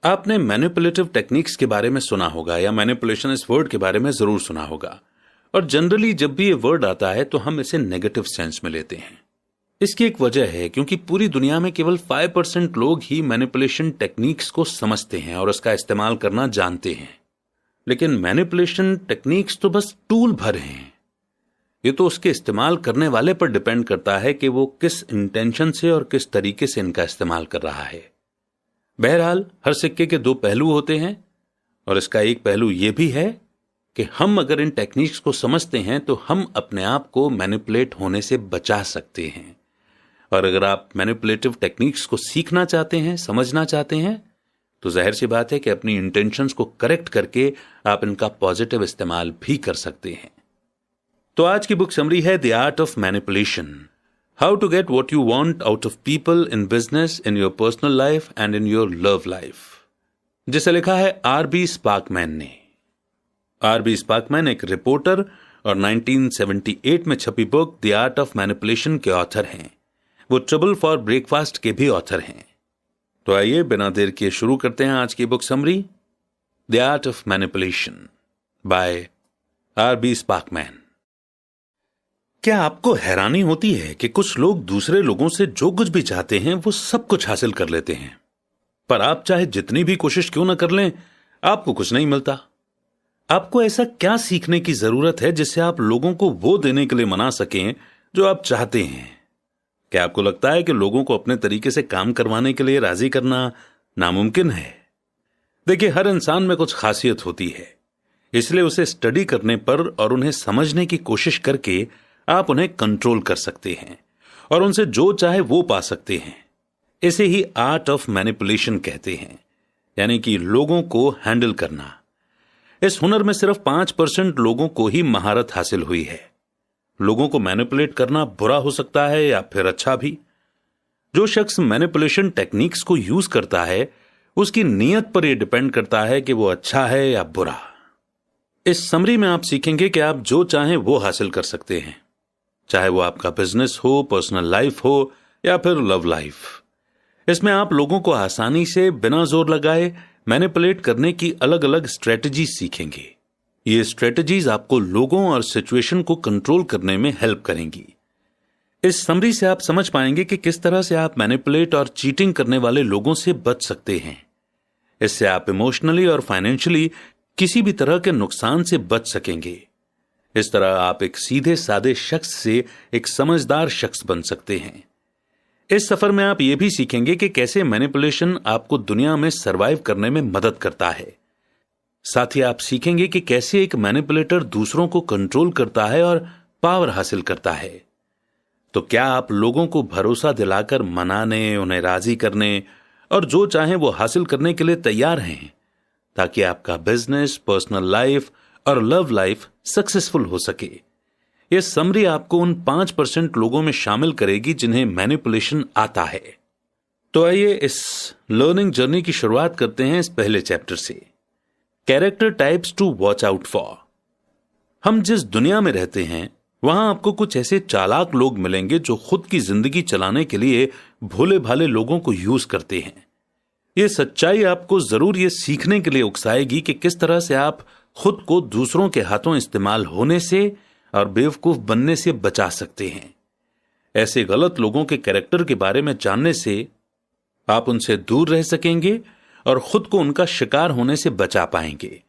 आपने manipulative techniques के बारे में सुना होगा या मैनिपुलेशन इस वर्ड के बारे में जरूर सुना होगा, और जनरली जब भी ये वर्ड आता है तो हम इसे नेगेटिव सेंस में लेते हैं। इसकी एक वजह है क्योंकि पूरी दुनिया में केवल 5% लोग ही मैनिपुलेशन टेक्निक्स को समझते हैं और उसका इस्तेमाल करना जानते हैं। लेकिन मैनिपुलेशन टेक्निक्स तो बस टूल भर हैं। ये तो उसके इस्तेमाल करने वाले पर डिपेंड करता है कि वो किस इंटेंशन से और किस तरीके से इनका इस्तेमाल कर रहा है। बहरहाल हर सिक्के के दो पहलू होते हैं, और इसका एक पहलू यह भी है कि हम अगर इन टेक्निक्स को समझते हैं तो हम अपने आप को मैनिपुलेट होने से बचा सकते हैं। और अगर आप मैनिपुलेटिव टेक्निक्स को सीखना चाहते हैं, समझना चाहते हैं, तो जाहिर सी बात है कि अपनी इंटेंशंस को करेक्ट करके आप इनका पॉजिटिव इस्तेमाल भी कर सकते हैं। तो आज की बुक समरी है the art of manipulation, how to get what you want out of people in business, in your personal life and in your love life, जिसे लिखा है आर.बी. स्पार्कमैन ने। आर.बी. स्पार्कमैन एक रिपोर्टर और 1978 में छपी book the art of manipulation के author हैं। वो ट्रबल फॉर ब्रेकफास्ट के भी ऑथर हैं। तो आइए बिना देर किए शुरू करते हैं आज की book summary, the art of manipulation by R B. Sparkman. क्या आपको हैरानी होती है कि कुछ लोग दूसरे लोगों से जो कुछ भी चाहते हैं वो सब कुछ हासिल कर लेते हैं, पर आप चाहे जितनी भी कोशिश क्यों ना कर लें, आपको कुछ नहीं मिलता। आपको ऐसा क्या सीखने की जरूरत है जिससे आप लोगों को वो देने के लिए मना सकें जो आप चाहते हैं? क्या आपको लगता है कि लोगों को अपने तरीके से काम करवाने के लिए राजी करना नामुमकिन है? देखिए, हर इंसान में कुछ खासियत होती है, इसलिए उसे स्टडी करने पर और उन्हें समझने की कोशिश करके आप उन्हें कंट्रोल कर सकते हैं और उनसे जो चाहे वो पा सकते हैं। इसे ही आर्ट ऑफ मैनिपुलेशन कहते हैं, यानी कि लोगों को हैंडल करना। इस हुनर में सिर्फ 5% लोगों को ही महारत हासिल हुई है। लोगों को मैनिपुलेट करना बुरा हो सकता है या फिर अच्छा भी। जो शख्स मैनिपुलेशन टेक्निक्स को यूज करता है उसकी नीयत पर यह डिपेंड करता है कि वो अच्छा है या बुरा। इस समरी में आप सीखेंगे कि आप जो चाहें वो हासिल कर सकते हैं, चाहे वो आपका बिजनेस हो, पर्सनल लाइफ हो या फिर लव लाइफ। इसमें आप लोगों को आसानी से बिना जोर लगाए मैनिपुलेट करने की अलग अलग स्ट्रेटजी सीखेंगे। ये स्ट्रेटजीज आपको लोगों और सिचुएशन को कंट्रोल करने में हेल्प करेंगी। इस समरी से आप समझ पाएंगे कि किस तरह से आप मैनिपुलेट और चीटिंग करने वाले लोगों से बच सकते हैं। इससे आप इमोशनली और फाइनेंशियली किसी भी तरह के नुकसान से बच सकेंगे। इस तरह आप एक सीधे साधे शख्स से एक समझदार शख्स बन सकते हैं। इस सफर में आप यह भी सीखेंगे कि कैसे मैनिपुलेशन आपको दुनिया में सरवाइव करने में मदद करता है। साथ ही आप सीखेंगे कि कैसे एक मैनिपुलेटर दूसरों को कंट्रोल करता है और पावर हासिल करता है। तो क्या आप लोगों को भरोसा दिलाकर मनाने, उन्हें राजी करने और जो चाहें वो हासिल करने के लिए तैयार हैं, ताकि आपका बिजनेस, पर्सनल लाइफ और लव लाइफ सक्सेसफुल हो सके? यह समरी आपको उन 5% लोगों में शामिल करेगी जिन्हें मैनिपुलेशन आता है। तो आइए इस लर्निंग जर्नी की शुरुआत करते हैं इस पहले चैप्टर से, character types to watch out for. हम जिस दुनिया में रहते हैं वहां आपको कुछ ऐसे चालाक लोग मिलेंगे जो खुद की जिंदगी चलाने के लिए भोले भाले लोगों को यूज करते हैं। यह सच्चाई आपको जरूर यह सीखने के लिए उकसाएगी कि किस तरह से आप खुद को दूसरों के हाथों इस्तेमाल होने से और बेवकूफ बनने से बचा सकते हैं। ऐसे गलत लोगों के कैरेक्टर के बारे में जानने से आप उनसे दूर रह सकेंगे और खुद को उनका शिकार होने से बचा पाएंगे।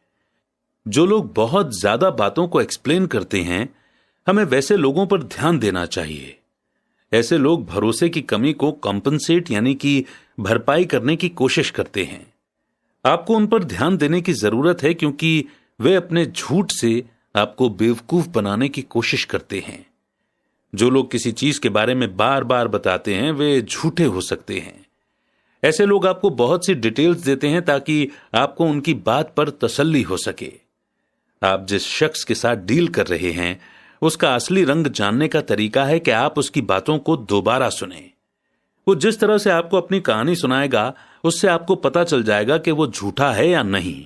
जो लोग बहुत ज्यादा बातों को एक्सप्लेन करते हैं, हमें वैसे लोगों पर ध्यान देना चाहिए। ऐसे लोग भरोसे की कमी को कॉम्पनसेट यानी कि भरपाई करने की कोशिश करते हैं। आपको उन पर ध्यान देने की जरूरत है क्योंकि वे अपने झूठ से आपको बेवकूफ बनाने की कोशिश करते हैं। जो लोग किसी चीज के बारे में बार बार बताते हैं वे झूठे हो सकते हैं। ऐसे लोग आपको बहुत सी डिटेल्स देते हैं ताकि आपको उनकी बात पर तसल्ली हो सके। आप जिस शख्स के साथ डील कर रहे हैं उसका असली रंग जानने का तरीका है कि आप उसकी बातों को दोबारा सुनें। वो जिस तरह से आपको अपनी कहानी सुनाएगा उससे आपको पता चल जाएगा कि वो झूठा है या नहीं।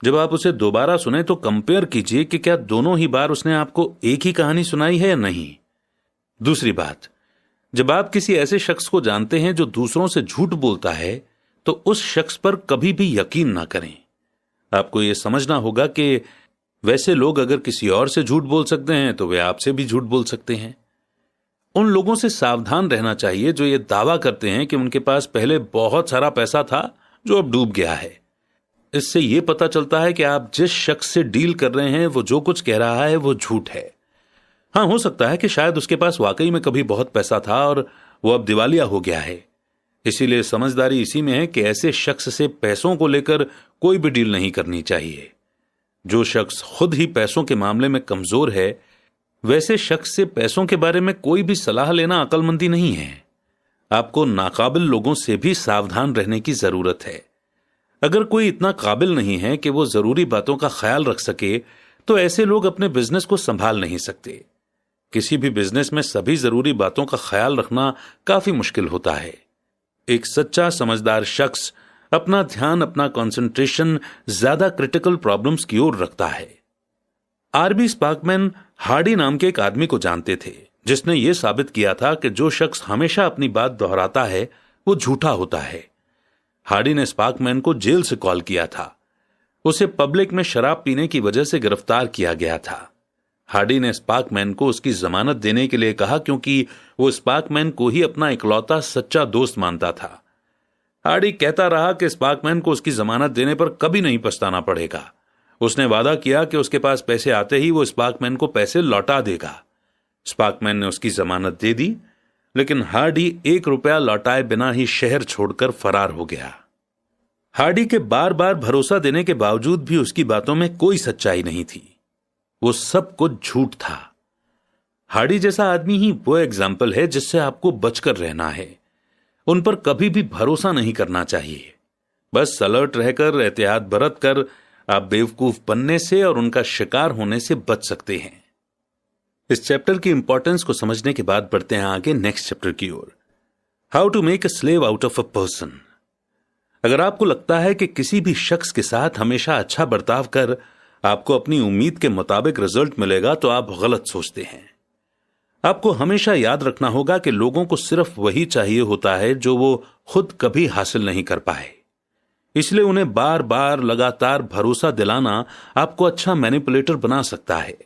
जब आप उसे दोबारा सुने तो कंपेयर कीजिए कि क्या दोनों ही बार उसने आपको एक ही कहानी सुनाई है या नहीं। दूसरी बात, जब आप किसी ऐसे शख्स को जानते हैं जो दूसरों से झूठ बोलता है तो उस शख्स पर कभी भी यकीन ना करें। आपको यह समझना होगा कि वैसे लोग अगर किसी और से झूठ बोल सकते हैं तो वे आपसे भी झूठ बोल सकते हैं। उन लोगों से सावधान रहना चाहिए जो ये दावा करते हैं कि उनके पास पहले बहुत सारा पैसा था जो अब डूब गया है। इससे यह पता चलता है कि आप जिस शख्स से डील कर रहे हैं वो जो कुछ कह रहा है वो झूठ है। हाँ, हो सकता है कि शायद उसके पास वाकई में कभी बहुत पैसा था और वो अब दिवालिया हो गया है। इसीलिए समझदारी इसी में है कि ऐसे शख्स से पैसों को लेकर कोई भी डील नहीं करनी चाहिए। जो शख्स खुद ही पैसों के मामले में कमजोर है, वैसे शख्स से पैसों के बारे में कोई भी सलाह लेना अक्लमंदी नहीं है। आपको नाकाबिल लोगों से भी सावधान रहने की जरूरत है। अगर कोई इतना काबिल नहीं है कि वो जरूरी बातों का ख्याल रख सके, तो ऐसे लोग अपने बिजनेस को संभाल नहीं सकते। किसी भी बिजनेस में सभी जरूरी बातों का ख्याल रखना काफी मुश्किल होता है। एक सच्चा समझदार शख्स अपना ध्यान, अपना कंसंट्रेशन ज्यादा क्रिटिकल प्रॉब्लम्स की ओर रखता है। आरबी स्पार्कमैन हार्डी नाम के एक आदमी को जानते थे जिसने यह साबित किया था कि जो शख्स हमेशा अपनी बात दोहराता है वो झूठा होता है। हार्डी ने स्पार्कमैन को जेल से कॉल किया था। उसे पब्लिक में शराब पीने की वजह से गिरफ्तार किया गया था। हार्डी ने स्पार्कमैन को उसकी जमानत देने के लिए कहा क्योंकि वो स्पार्कमैन को ही अपना इकलौता सच्चा दोस्त मानता था। हार्डी कहता रहा कि स्पार्कमैन को उसकी जमानत देने पर कभी नहीं पछताना पड़ेगा। उसने वादा किया कि उसके पास पैसे आते ही वो स्पार्कमैन को पैसे लौटा देगा। स्पार्कमैन ने उसकी जमानत दे दी, लेकिन हार्डी 1 रुपया लौटाए बिना ही शहर छोड़कर फरार हो गया। हार्डी के बार बार भरोसा देने के बावजूद भी उसकी बातों में कोई सच्चाई नहीं थी। वो सब कुछ झूठ था। हार्डी जैसा आदमी ही वो एग्जाम्पल है जिससे आपको बचकर रहना है। उन पर कभी भी भरोसा नहीं करना चाहिए। बस अलर्ट रहकर, एहतियात बरत कर आप बेवकूफ बनने से और उनका शिकार होने से बच सकते हैं। इस चैप्टर की इंपॉर्टेंस को समझने के बाद बढ़ते हैं आगे नेक्स्ट चैप्टर की ओर। How to make a slave out of a person. अगर आपको लगता है कि किसी भी शख्स के साथ हमेशा अच्छा बर्ताव कर आपको अपनी उम्मीद के मुताबिक रिजल्ट मिलेगा तो आप गलत सोचते हैं। आपको हमेशा याद रखना होगा कि लोगों को सिर्फ वही चाहिए होता है जो वो खुद कभी हासिल नहीं कर पाए। इसलिए उन्हें बार बार लगातार भरोसा दिलाना आपको अच्छा मैनिपुलेटर बना सकता है।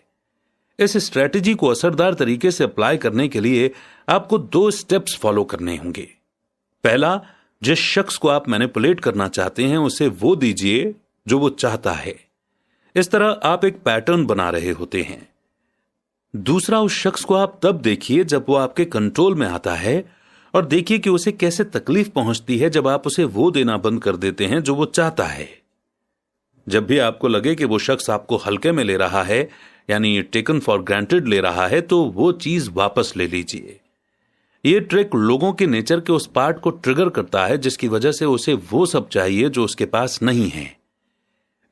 इस स्ट्रेटेजी को असरदार तरीके से अप्लाई करने के लिए आपको 2 स्टेप्स फॉलो करने होंगे। पहला, जिस शख्स को आप मैनिपुलेट करना चाहते हैं उसे वो दीजिए जो वो चाहता है। इस तरह आप एक पैटर्न बना रहे होते हैं। दूसरा, उस शख्स को आप तब देखिए जब वो आपके कंट्रोल में आता है और देखिए कि उसे कैसे तकलीफ पहुंचती है जब आप उसे वो देना बंद कर देते हैं जो वो चाहता है। जब भी आपको लगे कि वो शख्स आपको हल्के में ले रहा है, यानी टेकन फॉर ग्रांटेड ले रहा है, तो वो चीज वापस ले लीजिए। ये ट्रिक लोगों के नेचर के उस पार्ट को ट्रिगर करता है जिसकी वजह से उसे वो सब चाहिए जो उसके पास नहीं है।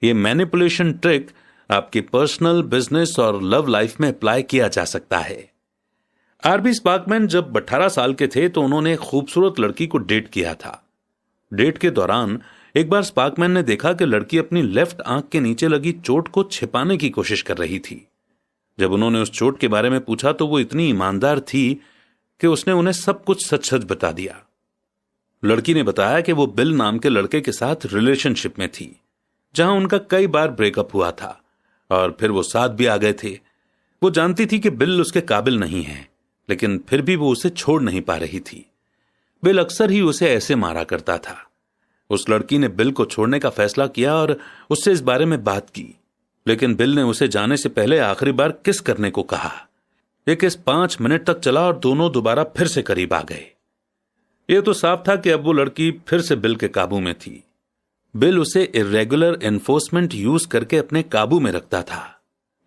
ये मैनिपुलेशन ट्रिक आपके पर्सनल, बिजनेस और लव लाइफ में अप्लाई किया जा सकता है। आरबी स्पार्कमैन जब 18 साल के थे तो उन्होंने एक खूबसूरत लड़की को डेट किया था। डेट के दौरान एक बार स्पार्कमैन ने देखा कि लड़की अपनी लेफ्ट आंख के नीचे लगी चोट को छिपाने की कोशिश कर रही थी। जब उन्होंने उस चोट के बारे में पूछा तो वो इतनी ईमानदार थी कि उसने उन्हें सब कुछ सच सच बता दिया। लड़की ने बताया कि वो बिल नाम के लड़के के साथ रिलेशनशिप में थी, जहां उनका कई बार ब्रेकअप हुआ था और फिर वो साथ भी आ गए थे। वो जानती थी कि बिल उसके काबिल नहीं है, लेकिन फिर भी वो उसे छोड़ नहीं पा रही थी। बिल अक्सर ही उसे ऐसे मारा करता था। उस लड़की ने बिल को छोड़ने का फैसला किया और उससे इस बारे में बात की, लेकिन बिल ने उसे जाने से पहले आखिरी बार किस करने को कहा। ये किस 5 मिनट तक चला और दोनों दोबारा फिर से करीब आ गए। ये तो साफ था कि अब वो लड़की फिर से बिल के काबू में थी। बिल उसे इरेगुलर एनफोर्समेंट यूज करके अपने काबू में रखता था,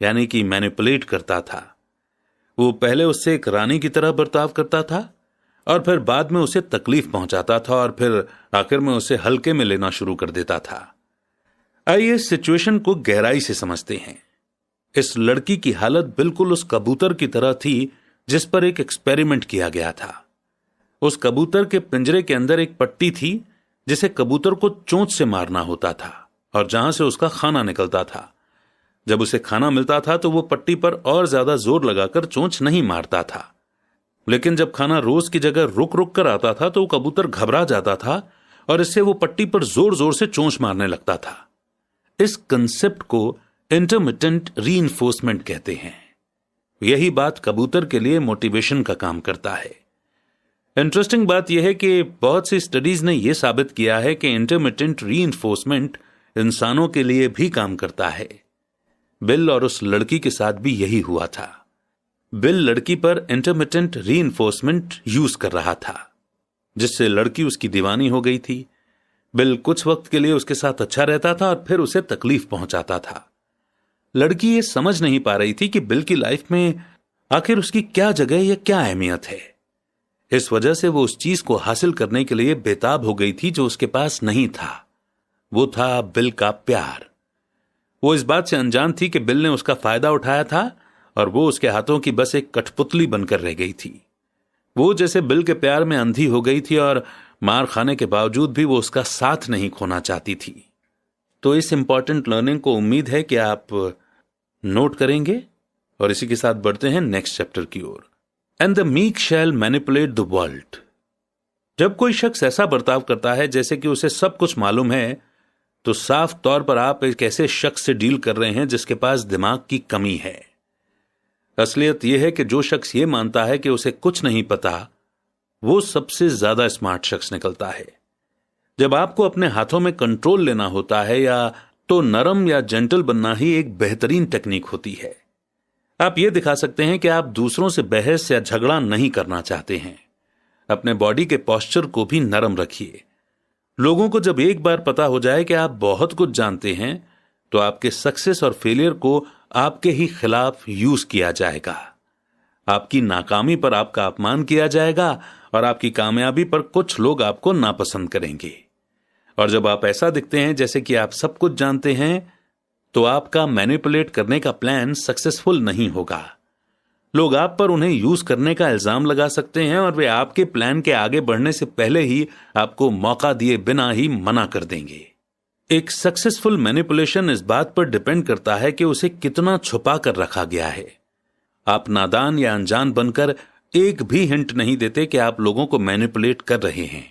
यानी कि मैनिपुलेट करता था। वो पहले उससे एक रानी की तरह बर्ताव करता था और फिर बाद में उसे तकलीफ पहुंचाता था और फिर आखिर में उसे हल्के में लेना शुरू कर देता था। आइए इस सिचुएशन को गहराई से समझते हैं। इस लड़की की हालत बिल्कुल उस कबूतर की तरह थी जिस पर एक एक्सपेरिमेंट किया गया था। उस कबूतर के पिंजरे के अंदर एक पट्टी थी जिसे कबूतर को चोंच से मारना होता था और जहां से उसका खाना निकलता था। जब उसे खाना मिलता था तो वो पट्टी पर और ज्यादा जोर लगाकर चोंच नहीं मारता था, लेकिन जब खाना रोज की जगह रुक रुक कर आता था तो वो कबूतर घबरा जाता था और इससे वो पट्टी पर जोर जोर से चोंच मारने लगता था। इस कंसेप्ट को इंटरमिटेंट रीइंफोर्समेंट कहते हैं। यही बात कबूतर के लिए मोटिवेशन का काम करता है। इंटरेस्टिंग बात यह है कि बहुत सी स्टडीज ने यह साबित किया है कि इंटरमिटेंट रीइंफोर्समेंट इंसानों के लिए भी काम करता है। बिल और उस लड़की के साथ भी यही हुआ था। बिल लड़की पर इंटरमिटेंट रीइंफोर्समेंट यूज कर रहा था, जिससे लड़की उसकी दीवानी हो गई थी। बिल कुछ वक्त के लिए उसके साथ अच्छा रहता था और फिर उसे तकलीफ पहुंचाता था। लड़की ये समझ नहीं पा रही थी कि बिल की लाइफ में आखिर उसकी क्या जगह या क्या अहमियत है। इस वजह से वो उस चीज को हासिल करने के लिए बेताब हो गई थी जो उसके पास नहीं था। वो था बिल का प्यार। वो इस बात से अनजान थी कि बिल ने उसका फायदा उठाया था और वो उसके हाथों की बस एक कठपुतली बनकर रह गई थी। वो जैसे बिल के प्यार में अंधी हो गई थी और मार खाने के बावजूद भी वो उसका साथ नहीं खोना चाहती थी। तो इस इंपॉर्टेंट लर्निंग को उम्मीद है कि आप नोट करेंगे और इसी के साथ बढ़ते हैं नेक्स्ट चैप्टर की ओर। And the meek shall manipulate the world. जब कोई शख्स ऐसा बर्ताव करता है जैसे कि उसे सब कुछ मालूम है, तो साफ तौर पर आप एक ऐसे शख्स से डील कर रहे हैं जिसके पास दिमाग की कमी है। असलियत यह है कि जो शख्स यह मानता है कि उसे कुछ नहीं पता, वो सबसे ज्यादा स्मार्ट शख्स निकलता है। जब आपको अपने हाथों में कंट्रोल लेना होता है या तो नरम या जेंटल बनना ही एक बेहतरीन टेक्निक होती है। आप यह दिखा सकते हैं कि आप दूसरों से बहस या झगड़ा नहीं करना चाहते हैं। अपने बॉडी के पोस्चर को भी नरम रखिए। लोगों को जब एक बार पता हो जाए कि आप बहुत कुछ जानते हैं, तो आपके सक्सेस और फेलियर को आपके ही खिलाफ यूज किया जाएगा। आपकी नाकामी पर आपका अपमान किया जाएगा और आपकी कामयाबी पर कुछ लोग आपको नापसंद करेंगे। और जब आप ऐसा दिखते हैं जैसे कि आप सब कुछ जानते हैं, तो आपका मैनिपुलेट करने का प्लान सक्सेसफुल नहीं होगा। लोग आप पर उन्हें यूज करने का इल्जाम लगा सकते हैं और वे आपके प्लान के आगे बढ़ने से पहले ही आपको मौका दिए बिना ही मना कर देंगे। एक सक्सेसफुल मैनिपुलेशन इस बात पर डिपेंड करता है कि उसे कितना छुपा कर रखा गया है। आप नादान या अनजान बनकर एक भी हिंट नहीं देते कि आप लोगों को मैनिपुलेट कर रहे हैं।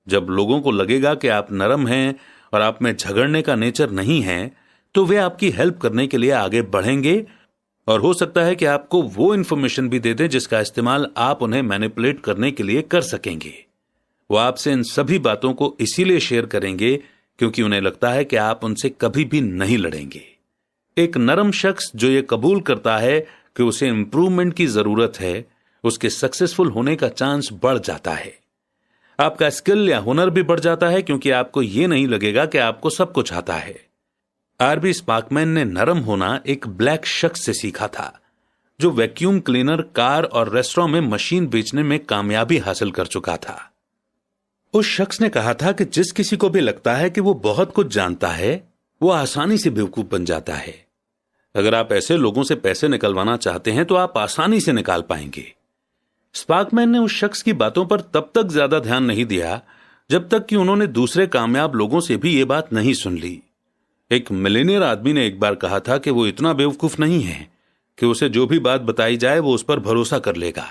जब लोगों को लगेगा कि आप नरम हैं और आप में झगड़ने का नेचर नहीं है, तो वे आपकी हेल्प करने के लिए आगे बढ़ेंगे और हो सकता है कि आपको वो इंफॉर्मेशन भी दे दें जिसका इस्तेमाल आप उन्हें मैनिपुलेट करने के लिए कर सकेंगे। वो आपसे इन सभी बातों को इसीलिए शेयर करेंगे क्योंकि उन्हें लगता है कि आप उनसे कभी भी नहीं लड़ेंगे। एक नरम शख्स जो ये कबूल करता है कि उसे इंप्रूवमेंट की जरूरत है, उसके सक्सेसफुल होने का चांस बढ़ जाता है। आपका स्किल या हुनर भी बढ़ जाता है क्योंकि आपको यह नहीं लगेगा कि आपको सब कुछ आता है। आरबी स्पार्कमैन ने नरम होना एक ब्लैक शख्स से सीखा था, जो वैक्यूम क्लीनर, कार और रेस्टोरेंट में मशीन बेचने में कामयाबी हासिल कर चुका था। उस शख्स ने कहा था कि जिस किसी को भी लगता है कि वो बहुत कुछ जानता है, वो आसानी से बेवकूफ बन जाता है। अगर आप ऐसे लोगों से पैसे निकलवाना चाहते हैं तो आप आसानी से निकाल पाएंगे। स्पार्कमैन ने उस शख्स की बातों पर तब तक ज्यादा ध्यान नहीं दिया जब तक कि उन्होंने दूसरे कामयाब लोगों से भी ये बात नहीं सुन ली। एक मिलेनियर आदमी ने एक बार कहा था कि वो इतना बेवकूफ नहीं है कि उसे जो भी बात बताई जाए वो उस पर भरोसा कर लेगा।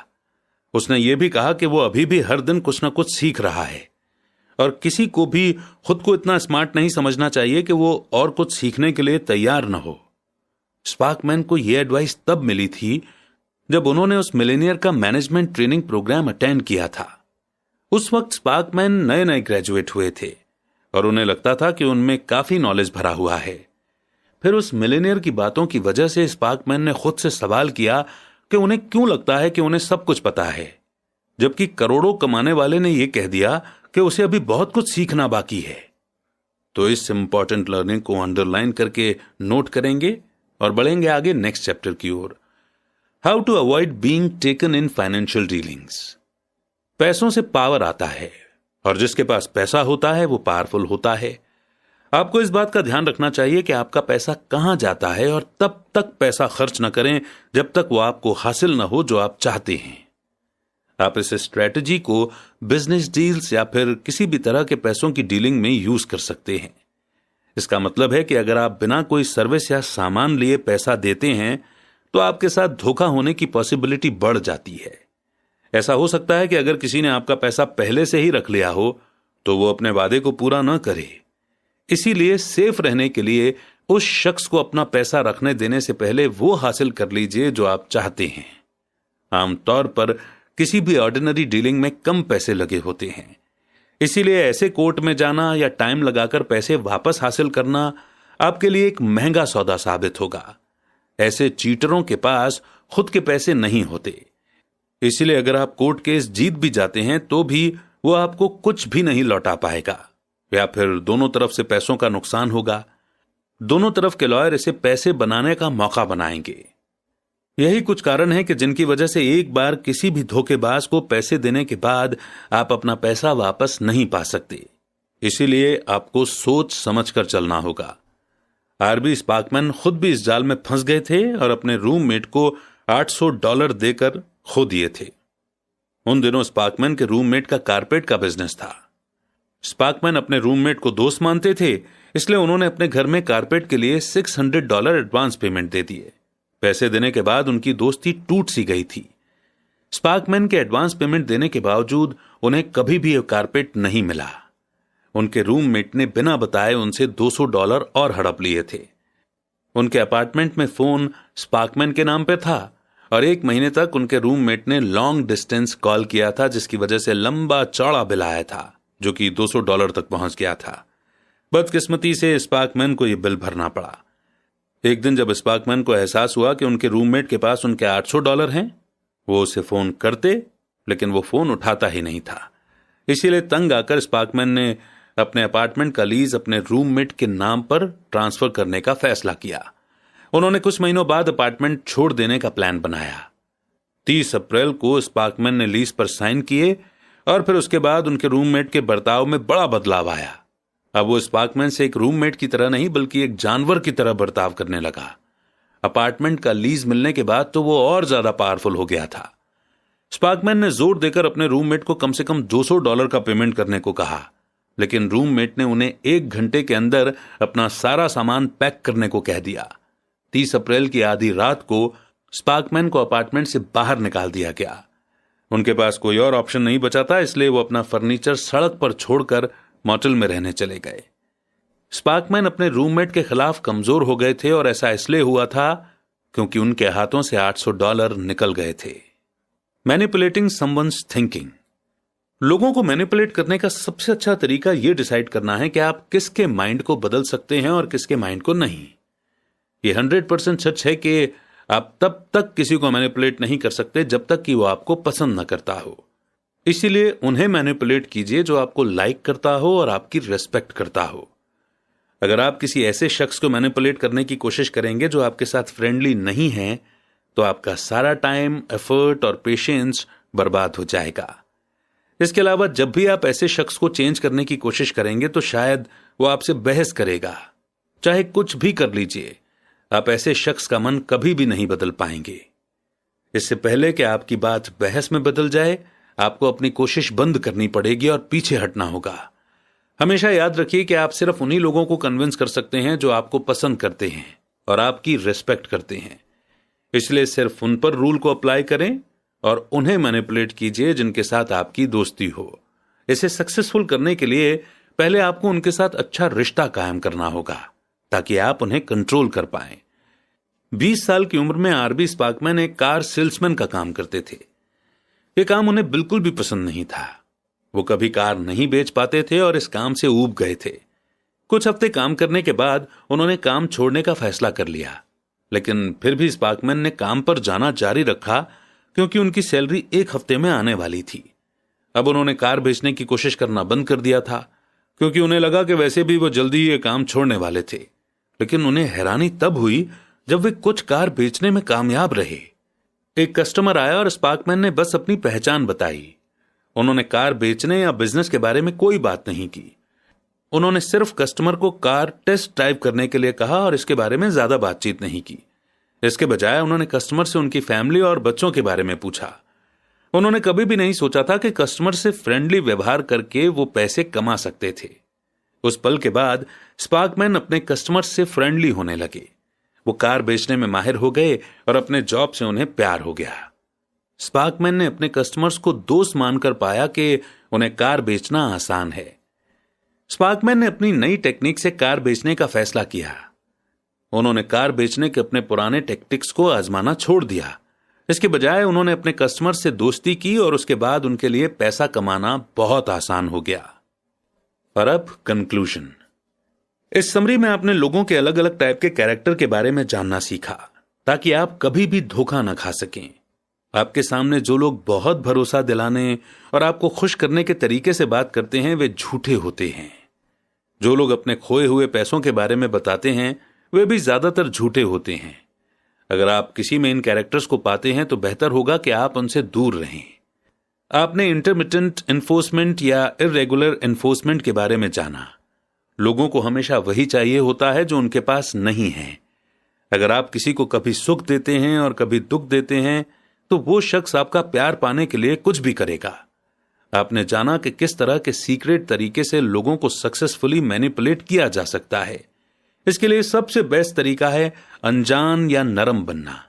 उसने ये भी कहा कि वो अभी भी हर दिन कुछ ना कुछ सीख रहा है और किसी को भी खुद को इतना स्मार्ट नहीं समझना चाहिए कि वो और कुछ सीखने के लिए तैयार न हो। स्पार्कमैन को यह एडवाइस तब मिली थी जब उन्होंने उस मिलेनियर का मैनेजमेंट ट्रेनिंग प्रोग्राम अटेंड किया था। उस वक्त स्पार्कमैन नए नए ग्रेजुएट हुए थे और उन्हें लगता था कि उनमें काफी नॉलेज भरा हुआ है। फिर उस मिलेनियर की बातों की वजह से स्पार्कमैन ने खुद से सवाल किया कि उन्हें क्यों लगता है कि उन्हें सब कुछ पता है, जबकि करोड़ों कमाने वाले ने यह कह दिया कि उसे अभी बहुत कुछ सीखना बाकी है। तो इस इंपॉर्टेंट लर्निंग को अंडरलाइन करके नोट करेंगे और बढ़ेंगे आगे नेक्स्ट चैप्टर की ओर। How to avoid being taken in financial dealings. पैसों से पावर आता है और जिसके पास पैसा होता है वो पावरफुल होता है। आपको इस बात का ध्यान रखना चाहिए कि आपका पैसा कहां जाता है और तब तक पैसा खर्च न करें जब तक वो आपको हासिल न हो जो आप चाहते हैं। आप इस स्ट्रेटजी को बिजनेस डील्स या फिर किसी भी तरह के पैसों की डीलिंग में यूज कर सकते हैं। इसका मतलब है कि अगर आप बिना कोई सर्विस या सामान लिए पैसा देते हैं तो आपके साथ धोखा होने की पॉसिबिलिटी बढ़ जाती है। ऐसा हो सकता है कि अगर किसी ने आपका पैसा पहले से ही रख लिया हो तो वो अपने वादे को पूरा न करे। इसीलिए सेफ रहने के लिए उस शख्स को अपना पैसा रखने देने से पहले वो हासिल कर लीजिए जो आप चाहते हैं। आमतौर पर किसी भी ऑर्डिनरी डीलिंग में कम पैसे लगे होते हैं, इसीलिए ऐसे कोर्ट में जाना या टाइम लगाकर पैसे वापस हासिल करना आपके लिए एक महंगा सौदा साबित होगा। ऐसे चीटरों के पास खुद के पैसे नहीं होते, इसलिए अगर आप कोर्ट केस जीत भी जाते हैं तो भी वो आपको कुछ भी नहीं लौटा पाएगा, या फिर दोनों तरफ से पैसों का नुकसान होगा। दोनों तरफ के लॉयर इसे पैसे बनाने का मौका बनाएंगे। यही कुछ कारण है कि जिनकी वजह से एक बार किसी भी धोखेबाज को पैसे देने के बाद आप अपना पैसा वापस नहीं पा सकते। इसीलिए आपको सोच समझकर चलना होगा। आरबी स्पार्कमैन खुद भी इस जाल में फंस गए थे और अपने रूममेट को $800 देकर खो दिए थे। उन दिनों स्पार्कमैन के रूममेट का कारपेट का बिजनेस था। स्पार्कमैन अपने रूममेट को दोस्त मानते थे, इसलिए उन्होंने अपने घर में कारपेट के लिए $600 एडवांस पेमेंट दे दिए। पैसे देने के बाद उनकी दोस्ती टूट सी गई थी। स्पार्कमैन के एडवांस पेमेंट देने के बावजूद उन्हें कभी भी यह कारपेट नहीं मिला। उनके रूममेट ने बिना बताए उनसे $200 और हड़प लिए थे। उनके अपार्टमेंट में फोन स्पार्कमैन के नाम पे था और 1 महीने तक उनके रूममेट ने लॉन्ग डिस्टेंस कॉल किया था, जिसकी वजह से लंबा चौड़ा बिल आया था जो कि $200 तक पहुंच गया था। बदकिस्मती से स्पार्कमैन को यह बिल भरना पड़ा। एक दिन जब स्पार्कमैन को एहसास हुआ कि उनके रूममेट के पास उनके $800 हैं, वो उसे फोन करते, लेकिन वो फोन उठाता ही नहीं था। इसीलिए तंग आकर स्पार्कमैन ने अपने अपार्टमेंट का लीज अपने रूममेट के नाम पर ट्रांसफर करने का फैसला किया। उन्होंने कुछ महीनों बाद अपार्टमेंट छोड़ देने का प्लान बनाया। 30 अप्रैल को स्पार्कमैन ने लीज पर साइन किए और फिर उसके बाद उनके रूममेट के बर्ताव में बड़ा बदलाव आया। अब वो स्पार्कमैन से एक रूममेट की तरह नहीं बल्कि एक जानवर की तरह बर्ताव करने लगा। अपार्टमेंट का लीज मिलने के बाद तो वो और ज्यादा पावरफुल हो गया था। स्पार्कमैन ने जोर देकर अपने रूममेट को कम से कम $200 का पेमेंट करने को कहा, लेकिन रूममेट ने उन्हें 1 घंटे के अंदर अपना सारा सामान पैक करने को कह दिया। 30 अप्रैल की आधी रात को स्पार्कमैन को अपार्टमेंट से बाहर निकाल दिया गया। उनके पास कोई और ऑप्शन नहीं बचा था, इसलिए वो अपना फर्नीचर सड़क पर छोड़कर मोटेल में रहने चले गए। स्पार्कमैन अपने रूममेट के खिलाफ कमजोर हो गए थे और ऐसा इसलिए हुआ था क्योंकि उनके हाथों से $800 निकल गए थे। Manipulating someone's thinking. लोगों को मैनिपुलेट करने का सबसे अच्छा तरीका यह डिसाइड करना है कि आप किसके माइंड को बदल सकते हैं और किसके माइंड को नहीं। यह 100% सच है कि आप तब तक किसी को मैनिपुलेट नहीं कर सकते जब तक कि वो आपको पसंद न करता हो। इसीलिए उन्हें मैनिपुलेट कीजिए जो आपको लाइक करता हो और आपकी रेस्पेक्ट करता हो। अगर आप किसी ऐसे शख्स को मैनिपुलेट करने की कोशिश करेंगे जो आपके साथ फ्रेंडली नहीं है, तो आपका सारा टाइम, एफर्ट और पेशेंस बर्बाद हो जाएगा। इसके अलावा जब भी आप ऐसे शख्स को चेंज करने की कोशिश करेंगे तो शायद वो आपसे बहस करेगा। चाहे कुछ भी कर लीजिए, आप ऐसे शख्स का मन कभी भी नहीं बदल पाएंगे। इससे पहले कि आपकी बात बहस में बदल जाए, आपको अपनी कोशिश बंद करनी पड़ेगी और पीछे हटना होगा। हमेशा याद रखिए कि आप सिर्फ उन्हीं लोगों को कन्विंस कर सकते हैं जो आपको पसंद करते हैं और आपकी रिस्पेक्ट करते हैं। इसलिए सिर्फ उन पर रूल को अप्लाई करें और उन्हें मैनिपुलेट कीजिए जिनके साथ आपकी दोस्ती हो। इसे सक्सेसफुल करने के लिए पहले आपको उनके साथ अच्छा रिश्ता कायम करना होगा ताकि आप उन्हें कंट्रोल कर पाएं। 20 साल की उम्र में आरबी स्पार्कमैन एक कार सेल्समैन का काम करते थे। यह काम उन्हें बिल्कुल भी पसंद नहीं था। वो कभी कार नहीं बेच पाते थे और इस काम से ऊब गए थे। कुछ हफ्ते काम करने के बाद उन्होंने काम छोड़ने का फैसला कर लिया, लेकिन फिर भी स्पार्कमैन ने काम पर जाना जारी रखा क्योंकि उनकी सैलरी 1 हफ्ते में आने वाली थी। अब उन्होंने कार बेचने की कोशिश करना बंद कर दिया था क्योंकि उन्हें लगा कि वैसे भी वो जल्दी ये काम छोड़ने वाले थे। लेकिन उन्हें हैरानी तब हुई जब वे कुछ कार बेचने में कामयाब रहे। एक कस्टमर आया और स्पार्कमैन ने बस अपनी पहचान बताई। उन्होंने कार बेचने या बिजनेस के बारे में कोई बात नहीं की। उन्होंने सिर्फ कस्टमर को कार टेस्ट ड्राइव करने के लिए कहा और इसके बारे में ज्यादा बातचीत नहीं की। इसके बजाय उन्होंने कस्टमर से उनकी फैमिली और बच्चों के बारे में पूछा। उन्होंने कभी भी नहीं सोचा था कि कस्टमर से फ्रेंडली व्यवहार करके वो पैसे कमा सकते थे। उस पल के बाद स्पार्कमैन अपने कस्टमर से फ्रेंडली होने लगे। वो कार बेचने में माहिर हो गए और अपने जॉब से उन्हें प्यार हो गया। स्पार्कमैन ने अपने कस्टमर्स को दोस्त मानकर पाया कि उन्हें कार बेचना आसान है, स्पार्कमैन ने अपनी नई टेक्निक से कार बेचने का फैसला किया। उन्होंने कार बेचने के अपने पुराने टेक्टिक्स को आजमाना छोड़ दिया। इसके बजाय उन्होंने अपने कस्टमर से दोस्ती की और उसके बाद उनके लिए पैसा कमाना बहुत आसान हो गया। और अब कंक्लूजन। इस समरी में आपने लोगों के अलग अलग टाइप के कैरेक्टर के बारे में जानना सीखा, ताकि आप कभी भी धोखा न खा सकें। आपके सामने जो लोग बहुत भरोसा दिलाने और आपको खुश करने के तरीके से बात करते हैं वे झूठे होते हैं। जो लोग अपने खोए हुए पैसों के बारे में बताते हैं वे भी ज्यादातर झूठे होते हैं। अगर आप किसी में इन कैरेक्टर्स को पाते हैं तो बेहतर होगा कि आप उनसे दूर रहें। आपने इंटरमिटेंट एनफोर्समेंट या इरेगुलर एनफोर्समेंट के बारे में जाना। लोगों को हमेशा वही चाहिए होता है जो उनके पास नहीं है। अगर आप किसी को कभी सुख देते हैं और कभी दुख देते हैं तो वो शख्स आपका प्यार पाने के लिए कुछ भी करेगा। आपने जाना कि किस तरह के सीक्रेट तरीके से लोगों को सक्सेसफुली मैनिपुलेट किया जा सकता है। इसके लिए सबसे बेस्ट तरीका है अनजान या नरम बनना।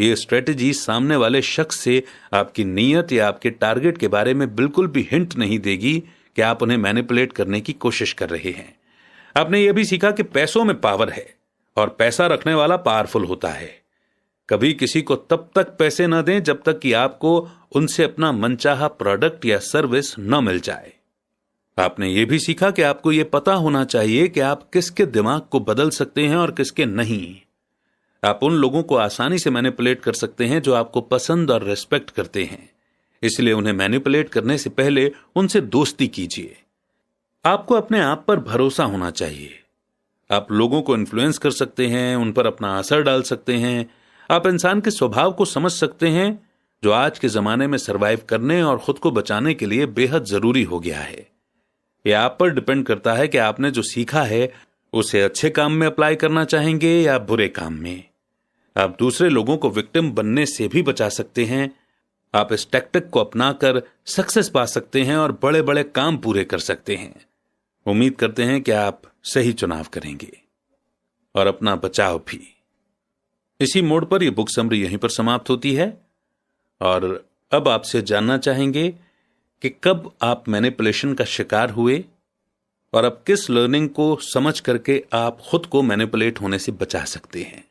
ये स्ट्रेटेजी सामने वाले शख्स से आपकी नीयत या आपके टारगेट के बारे में बिल्कुल भी हिंट नहीं देगी कि आप उन्हें मैनिपुलेट करने की कोशिश कर रहे हैं। आपने यह भी सीखा कि पैसों में पावर है और पैसा रखने वाला पावरफुल होता है। कभी किसी को तब तक पैसे न दें जब तक कि आपको उनसे अपना मनचाहा प्रोडक्ट या सर्विस न मिल जाए। आपने यह भी सीखा कि आपको यह पता होना चाहिए कि आप किसके दिमाग को बदल सकते हैं और किसके नहीं। आप उन लोगों को आसानी से मैनिपुलेट कर सकते हैं जो आपको पसंद और रिस्पेक्ट करते हैं, इसलिए उन्हें मैनिपुलेट करने से पहले उनसे दोस्ती कीजिए। आपको अपने आप पर भरोसा होना चाहिए। आप लोगों को इन्फ्लुएंस कर सकते हैं, उन पर अपना असर डाल सकते हैं। आप इंसान के स्वभाव को समझ सकते हैं जो आज के जमाने में सरवाइव करने और खुद को बचाने के लिए बेहद जरूरी हो गया है। यह आप पर डिपेंड करता है कि आपने जो सीखा है उसे अच्छे काम में अप्लाई करना चाहेंगे या बुरे काम में। आप दूसरे लोगों को विक्टिम बनने से भी बचा सकते हैं। आप इस टैक्टिक को अपनाकर सक्सेस पा सकते हैं और बड़े बड़े काम पूरे कर सकते हैं। उम्मीद करते हैं कि आप सही चुनाव करेंगे और अपना बचाव भी। इसी मोड़ पर यह बुक समरी यहीं पर समाप्त होती है और अब आपसे जानना चाहेंगे कि कब आप मैनिपुलेशन का शिकार हुए और अब किस लर्निंग को समझ करके आप खुद को मैनिपुलेट होने से बचा सकते हैं।